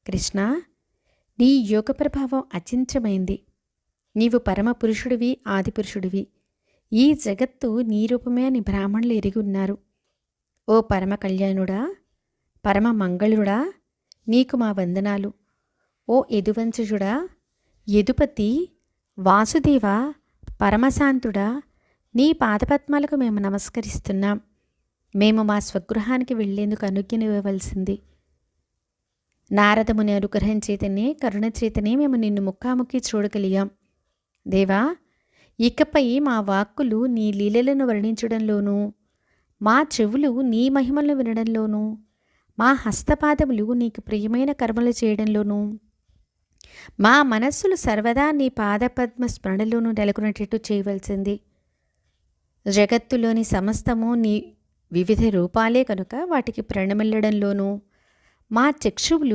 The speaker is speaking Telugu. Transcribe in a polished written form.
కృష్ణ, నీ యోగ ప్రభావం అచించమైంది. నీవు పరమపురుషుడివి, ఆదిపురుషుడివి. ఈ జగత్తు నీ రూపమే అని బ్రాహ్మణులు ఎరిగి ఉన్నారు. ఓ పరమ కళ్యాణుడా, పరమ మంగళుడా, నీకు మా వందనాలు. ఓ యదువంశజుడా, యదుపతి, వాసుదేవ, పరమశాంతుడా, నీ పాదపద్మాలకు మేము నమస్కరిస్తున్నాం. మేము మా స్వగృహానికి వెళ్లేందుకు అనుజ్ఞనివ్వవలసింది. నారదముని అనుగ్రహం చేతనే, కరుణ చేతనే మేము నిన్ను ముఖాముఖి చూడగలిగాం. దేవా, ఇకపై మా వాక్కులు నీ లీలలను వర్ణించడంలోనూ, మా చెవులు నీ మహిమలను వినడంలోనూ, మా హస్తపాదములు నీకు ప్రియమైన కర్మలు చేయడంలోనూ, మా మనస్సులు సర్వదా నీ పాదపద్మ స్మరణలోనూ నెలకొనేటట్టు చేయవలసింది. జగత్తులోని సమస్తము నీ వివిధ రూపాలే కనుక వాటికి ప్రణమిల్లడంలోనూ, మా చక్షువులు